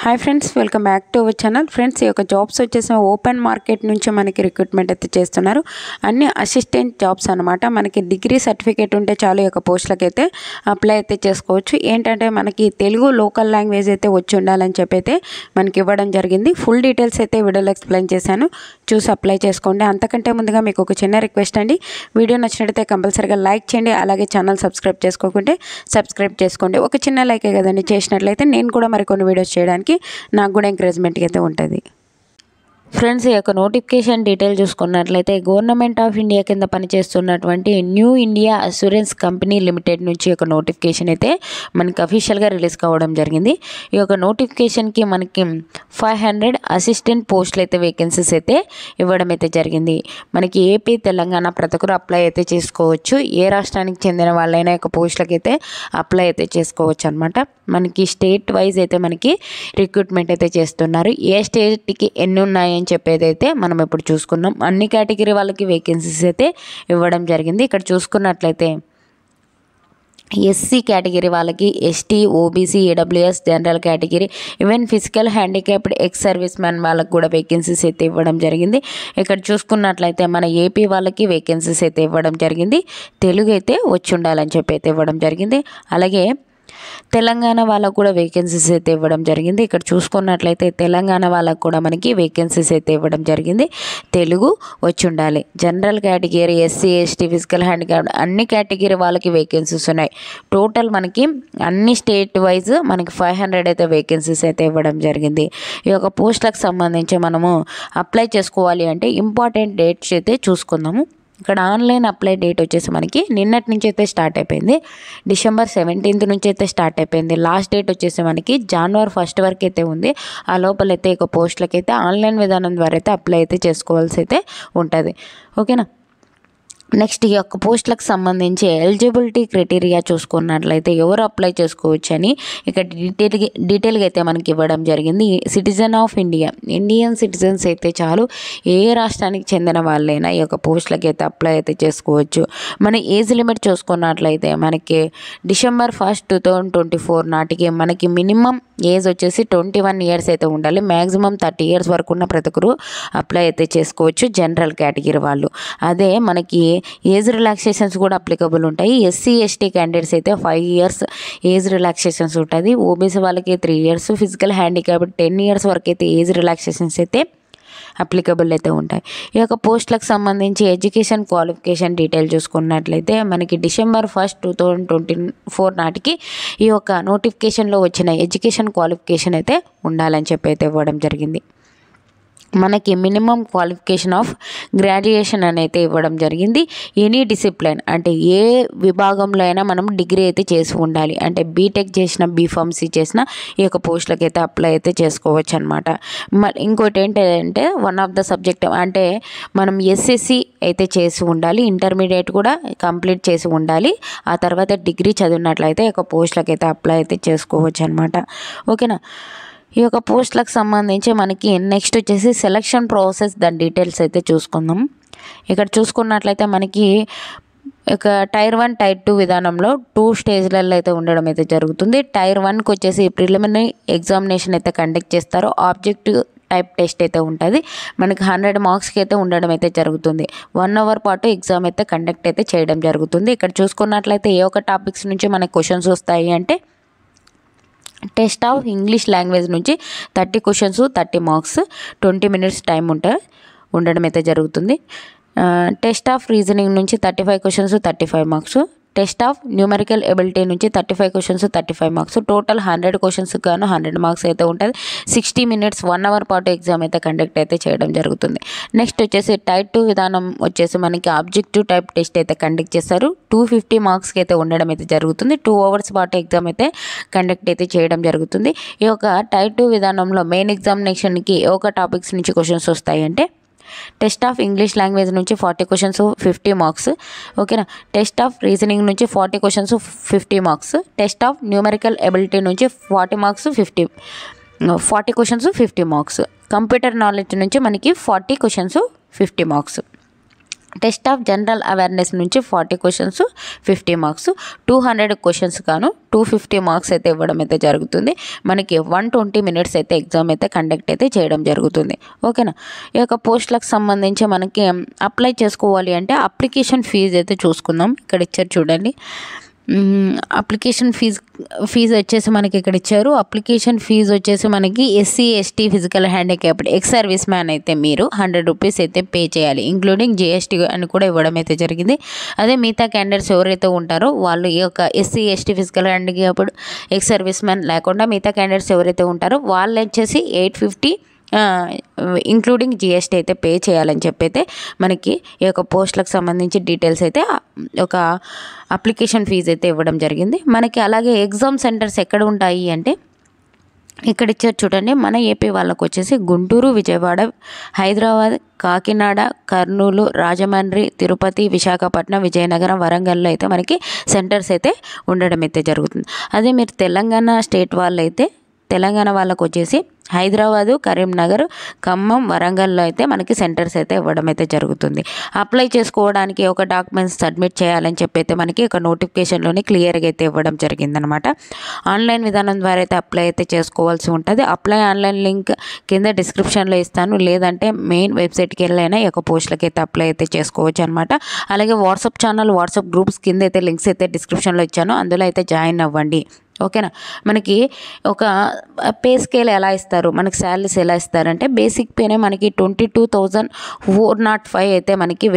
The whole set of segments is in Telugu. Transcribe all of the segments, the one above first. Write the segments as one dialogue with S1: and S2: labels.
S1: Hi friends, welcome back to our channel. Friends, ఈ యొక్క జాబ్స్ వచ్చేసి ఓపెన్ మార్కెట్ నుంచి మనకి రిక్రూట్మెంట్ అయితే చేస్తున్నారు. అన్ని అసిస్టెంట్ జాబ్స్ అనమాట. మనకి డిగ్రీ సర్టిఫికేట్ ఉంటే చాలు ఈ యొక్క పోస్టులకు అయితే అప్లై అయితే చేసుకోవచ్చు. ఏంటంటే మనకి తెలుగు లోకల్ లాంగ్వేజ్ అయితే వచ్చి ఉండాలని చెప్పి అయితే మనకి ఇవ్వడం జరిగింది. ఫుల్ డీటెయిల్స్ అయితే వీడియోలో ఎక్స్ప్లెయిన్ చేశాను, చూసి అప్లై చేసుకోండి. అంతకంటే ముందుగా మీకు ఒక చిన్న రిక్వెస్ట్ అండి, వీడియో నచ్చినట్లయితే కంపల్సరీగా లైక్ చేయండి. అలాగే ఛానల్ సబ్స్క్రైబ్ చేసుకోకుంటే సబ్స్క్రైబ్ చేసుకోండి. ఒక చిన్న లైకే కదండి, చేసినట్లయితే నేను కూడా మరికొన్ని వీడియోస్ చేయడానికి నాకు కూడా ఎంకరేజ్మెంట్ అయితే ఉంటుంది. ఫ్రెండ్స్, ఈ యొక్క నోటిఫికేషన్ డీటెయిల్ చూసుకున్నట్లయితే గవర్నమెంట్ ఆఫ్ ఇండియా కింద పనిచేస్తున్నటువంటి new India assurance company limited నుంచి ఒక నోటిఫికేషన్ అయితే మనకి అఫీషియల్గా రిలీజ్ కావడం జరిగింది. ఈ యొక్క నోటిఫికేషన్కి మనకి 500 అసిస్టెంట్ పోస్టులు అయితే వేకెన్సీస్ అయితే ఇవ్వడం అయితే జరిగింది. మనకి ఏపీ, తెలంగాణ ప్రతి ఒక్కరు అప్లై అయితే చేసుకోవచ్చు. ఏ రాష్ట్రానికి చెందిన వాళ్ళైనా యొక్క పోస్టులకి అయితే అప్లై అయితే చేసుకోవచ్చు అనమాట. మనకి స్టేట్ వైజ్ అయితే మనకి రిక్రూట్మెంట్ అయితే చేస్తున్నారు. ఏ స్టేట్కి ఎన్ని ఉన్నాయి అని చెప్పేది అయితే మనం ఇప్పుడు చూసుకున్నాం. అన్ని కేటగిరీ వాళ్ళకి వేకెన్సీస్ అయితే ఇవ్వడం జరిగింది. ఇక్కడ చూసుకున్నట్లయితే ఎస్సీ కేటగిరీ వాళ్ళకి, ST, OBC, AWS, general category, even physical handicapped ex service man వాళ్ళకి కూడా వేకెన్సీస్ అయితే ఇవ్వడం జరిగింది. ఇక్కడ చూసుకున్నట్లయితే మన ఏపీ వాళ్ళకి వేకెన్సీస్ అయితే ఇవ్వడం జరిగింది. తెలుగు అయితే వచ్చి ఉండాలని చెప్పి అయితే ఇవ్వడం జరిగింది. అలాగే తెలంగాణ వాళ్ళకు కూడా వేకెన్సీస్ అయితే ఇవ్వడం జరిగింది. ఇక్కడ చూసుకున్నట్లయితే తెలంగాణ వాళ్ళకు కూడా మనకి వేకెన్సీస్ అయితే ఇవ్వడం జరిగింది. తెలుగు వచ్చి ఉండాలి. General category, SC, ST, physical handicapped అన్ని కేటగిరీ వాళ్ళకి వేకెన్సీస్ ఉన్నాయి. టోటల్ మనకి అన్ని స్టేట్ వైజ్ మనకి 500 అయితే వేకెన్సీస్ అయితే ఇవ్వడం జరిగింది. ఈ యొక్క పోస్టులకు సంబంధించి మనము అప్లై చేసుకోవాలి అంటే ఇంపార్టెంట్ డేట్స్ అయితే చూసుకుందాము. ఇక్కడ ఆన్లైన్ అప్లై డేట్ వచ్చేసి మనకి నిన్నటి నుంచి అయితే స్టార్ట్ అయిపోయింది. డిసెంబర్ 17th నుంచి అయితే స్టార్ట్ అయిపోయింది. లాస్ట్ డేట్ వచ్చేసి మనకి జనవరి 1st వరకు అయితే ఉంది. ఆ లోపలైతే ఇక పోస్టులకి అయితే ఆన్లైన్ విధానం ద్వారా అయితే అప్లై అయితే చేసుకోవాల్సి అయితే ఉంటుంది. ఓకేనా. నెక్స్ట్, ఈ యొక్క పోస్టులకు సంబంధించి ఎలిజిబిలిటీ క్రైటీరియా చూసుకున్నట్లయితే ఎవరు అప్లై చేసుకోవచ్చు అని ఇక్కడ డీటెయిల్గా అయితే మనకి ఇవ్వడం జరిగింది. Citizen of India, Indian citizens అయితే చాలు. ఏ రాష్ట్రానికి చెందిన వాళ్ళైనా ఈ యొక్క పోస్టులకి అయితే అప్లై అయితే చేసుకోవచ్చు. మన ఏజ్ లిమిట్ చూసుకున్నట్లయితే మనకి డిసెంబర్ 1st, 2024 నాటికి మనకి మినిమం ఏజ్ వచ్చేసి 21 years అయితే ఉండాలి. మ్యాక్సిమం 30 years వరకు ఉన్న ప్రతి ఒక్కరు అప్లై అయితే చేసుకోవచ్చు, జనరల్ కేటగిరీ వాళ్ళు. అదే మనకి ఏజ్ రిలాక్సేషన్స్ కూడా అప్లికబుల్ ఉంటాయి. ఎస్సీ, ఎస్టీ క్యాండిడేట్స్ అయితే 5 years ఏజ్ రిలాక్సేషన్స్ ఉంటుంది. ఓబీసీ వాళ్ళకి 3 years, ఫిజికల్ హ్యాండిక్యాప్డ్ 10 years వరకు అయితే ఏజ్ రిలాక్సేషన్స్ అయితే అప్లికబుల్ అయితే ఉంటాయి. ఈ యొక్క పోస్టులకు సంబంధించి ఎడ్యుకేషన్ క్వాలిఫికేషన్ డీటెయిల్ చూసుకున్నట్లయితే మనకి డిసెంబర్ 1st, 2024 నాటికి ఈ యొక్క నోటిఫికేషన్లో వచ్చిన ఎడ్యుకేషన్ క్వాలిఫికేషన్ అయితే ఉండాలని చెప్పి అయితే ఇవ్వడం జరిగింది. మనకి మినిమం క్వాలిఫికేషన్ ఆఫ్ గ్రాడ్యుయేషన్ అయితే ఇవ్వడం జరిగింది. ఎనీ డిసిప్లిన్ అంటే ఏ విభాగంలో అయినా మనం డిగ్రీ అయితే చేసి ఉండాలి. అంటే బీటెక్ చేసిన, బీఫార్మసీ చేసిన ఈ యొక్క పోస్టులకి అయితే అప్లై అయితే చేసుకోవచ్చు అనమాట. ఇంకోటి ఏంటంటే వన్ ఆఫ్ ద సబ్జెక్ట్ అంటే మనం ఎస్ఎస్సి అయితే చేసి ఉండాలి, ఇంటర్మీడియట్ కూడా కంప్లీట్ చేసి ఉండాలి. ఆ తర్వాత డిగ్రీ చదివినట్లయితే ఈ యొక్క పోస్టులకి అయితే అప్లై అయితే చేసుకోవచ్చు అనమాట. ఓకేనా. ఈ యొక్క పోస్టులకు సంబంధించి మనకి నెక్స్ట్ వచ్చేసి సెలక్షన్ ప్రాసెస్, దాని డీటెయిల్స్ అయితే చూసుకుందాం. ఇక్కడ చూసుకున్నట్లయితే మనకి ఇక టైర్ 1, టైర్ 2 విధానంలో 2 స్టేజ్లలో అయితే ఉండడం అయితే జరుగుతుంది. టైర్ 1కి వచ్చేసి ప్రిలిమినరీ ఎగ్జామినేషన్ అయితే కండక్ట్ చేస్తారు. ఆబ్జెక్టివ్ టైప్ టెస్ట్ అయితే ఉంటుంది. మనకి 100 మార్క్స్కి అయితే ఉండడం అయితే జరుగుతుంది. 1 hour పాటు ఎగ్జామ్ అయితే కండక్ట్ అయితే చేయడం జరుగుతుంది. ఇక్కడ చూసుకున్నట్లయితే ఏ ఒక టాపిక్స్ నుంచి మనకి క్వశ్చన్స్ వస్తాయి అంటే టెస్ట్ ఆఫ్ ఇంగ్లీష్ లాంగ్వేజ్ నుంచి 30 questions, 30 marks, 20 minutes టైం ఉండడం అయితే జరుగుతుంది. టెస్ట్ ఆఫ్ రీజనింగ్ నుంచి 35 questions, 35 marks. Test of numerical ability నుంచి 35 questions, 35 marks. టోటల్ 100 questions గాను 100 marks అయితే ఉంటుంది. 60 minutes 1 hour పాటు ఎగ్జామ్ అయితే కండక్ట్ అయితే చేయడం జరుగుతుంది. నెక్స్ట్ వచ్చేసి టైర్ 2 విధానం వచ్చేసి మనకి ఆబ్జెక్టివ్ టైప్ టెస్ట్ అయితే కండక్ట్ చేస్తారు. 250 marksకి అయితే ఉండడం అయితే జరుగుతుంది. 2 hours పాటు ఎగ్జామ్ అయితే కండక్ట్ అయితే చేయడం జరుగుతుంది. ఈ యొక్క టైర్ 2 విధానంలో మెయిన్ ఎగ్జామినేషన్కి ఏ ఒక టాపిక్స్ నుంచి క్వశ్చన్స్ వస్తాయి అంటే టెస్ట్ ఆఫ్ ఇంగ్లీష్ లాంగ్వేజ్ నుంచి 40 questions, 50 marks. ఓకేనా. టెస్ట్ ఆఫ్ రీజనింగ్ నుంచి 40 questions, 50 marks. Test of numerical ability నుంచి 40 questions, 50 marks. కంప్యూటర్ నాలెడ్జ్ నుంచి మనకి 40 questions, 50 marks. Test of general awareness నుంచి 40 క్వశ్చన్స్ 50 మార్క్స్, 200 క్వశ్చన్స్ గాను 250 మార్క్స్ అయితే ఇవ్వడం అయితే జరుగుతుంది. మనకి 120 మినిట్స్ అయితే ఎగ్జామ్ అయితే కండక్ట్ అయితే చేయడం జరుగుతుంది. ఓకేనా. ఈ యొక్క పోస్టులకు సంబంధించి మనకి అప్లై చేసుకోవాలి అంటే అప్లికేషన్ ఫీజు అయితే చూసుకుందాం. ఇక్కడ ఇచ్చారు చూడండి. అప్లికేషన్ ఫీజు వచ్చేసి మనకి ఇక్కడ ఇచ్చారు. అప్లికేషన్ ఫీజు వచ్చేసి మనకి SC ST physical handicapped ex service man అయితే మీరు 100 రూపీస్ అయితే పే చేయాలి, ఇంక్లూడింగ్ GST అని కూడా ఇవ్వడం అయితే జరిగింది. అదే మిగతా క్యాండిడేట్స్ ఎవరైతే ఉంటారో వాళ్ళు ఈ యొక్క SC ST physical handicapped ex service man లేకుండా మిగతా క్యాండిడేట్స్ ఎవరైతే ఉంటారో వాళ్ళు వచ్చేసి 850 ఇంక్లూడింగ్ GST అయితే పే చేయాలని చెప్పైతే మనకి ఈ యొక్క పోస్టులకు సంబంధించి డీటెయిల్స్ అయితే ఒక అప్లికేషన్ ఫీజు అయితే ఇవ్వడం జరిగింది. మనకి అలాగే ఎగ్జామ్ సెంటర్స్ ఎక్కడ ఉంటాయి అంటే ఇక్కడ ఇచ్చారు చూడండి. మన ఏపీ వాళ్ళకు వచ్చేసి గుంటూరు, విజయవాడ, హైదరాబాద్, కాకినాడ, కర్నూలు, రాజమండ్రి, తిరుపతి, విశాఖపట్నం, విజయనగరం, వరంగల్లో అయితే మనకి సెంటర్స్ అయితే ఉండడం అయితే జరుగుతుంది. అదే మీరు తెలంగాణ స్టేట్ వాళ్ళు అయితే తెలంగాణ వాళ్ళకు వచ్చేసి హైదరాబాదు, కరీంనగర్, ఖమ్మం, వరంగల్లో అయితే మనకి సెంటర్స్ అయితే ఇవ్వడం అయితే జరుగుతుంది. అప్లై చేసుకోవడానికి ఒక డాక్యుమెంట్స్ సబ్మిట్ చేయాలని చెప్పి అయితే మనకి ఒక నోటిఫికేషన్లోనే క్లియర్గా అయితే ఇవ్వడం జరిగిందనమాట. ఆన్లైన్ విధానం ద్వారా అయితే అప్లై అయితే చేసుకోవాల్సి ఉంటుంది. అప్లై ఆన్లైన్ లింక్ కింద డిస్క్రిప్షన్లో ఇస్తాను, లేదంటే మెయిన్ వెబ్సైట్కి వెళ్ళైనా ఈ యొక్క పోస్టులకి అయితే అప్లై అయితే చేసుకోవచ్చు అనమాట. అలాగే వాట్సాప్ ఛానల్, వాట్సాప్ గ్రూప్స్ కింద అయితే లింక్స్ అయితే డిస్క్రిప్షన్లో ఇచ్చాను, అందులో అయితే జాయిన్ అవ్వండి. ఓకేనా. మనకి ఒక పే స్కేల్ ఎలా ఇస్తారు, మనకి శాలరీస్ ఎలా ఇస్తారంటే బేసిక్ పేనే మనకి 22,405 అయితే మనకి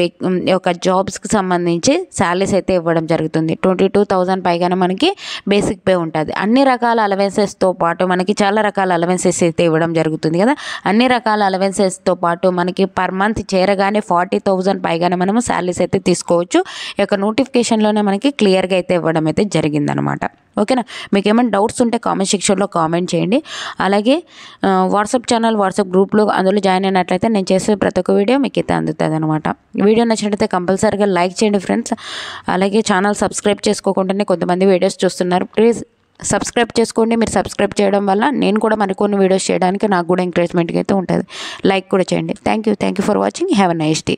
S1: ఒక జాబ్స్కి సంబంధించి శాలరీస్ అయితే ఇవ్వడం జరుగుతుంది. 22,000 పైగానే మనకి బేసిక్ పే ఉంటుంది. అన్ని రకాల అలవెన్సెస్తో పాటు మనకి చాలా రకాల అలవెన్సెస్ అయితే ఇవ్వడం జరుగుతుంది కదా. అన్ని రకాల అలవెన్సెస్తో పాటు మనకి పర్ మంత్ చేరగానే 40,000 పైగానే మనము శాలరీస్ అయితే తీసుకోవచ్చు. ఈ యొక్క నోటిఫికేషన్లోనే మనకి క్లియర్గా అయితే ఇవ్వడం అయితే జరిగిందనమాట. ఓకేనా. మీకు ఏమైనా డౌట్స్ ఉంటే కామెంట్ సెక్షన్లో కామెంట్ చేయండి. అలాగే వాట్సాప్ ఛానల్, వాట్సాప్ గ్రూప్లో అందులో జాయిన్ అయినట్లయితే నేను చేసే ప్రతి ఒక్క వీడియో మీకు అయితే అందుతుంది అనమాట. వీడియో నచ్చినట్లయితే కంపల్సరీగా లైక్ చేయండి ఫ్రెండ్స్. అలాగే ఛానల్ సబ్స్క్రైబ్ చేసుకోకుండానే కొంతమంది వీడియోస్ చూస్తున్నారు, ప్లీజ్ సబ్స్క్రైబ్ చేసుకోండి. మీరు సబ్స్క్రైబ్ చేయడం వల్ల నేను కూడా మరికొన్ని వీడియోస్ చేయడానికి నాకు కూడా ఎంకరేజ్మెంట్గా అయితే ఉంటుంది. లైక్ కూడా చేయండి. Thank you for watching. Have a nice day.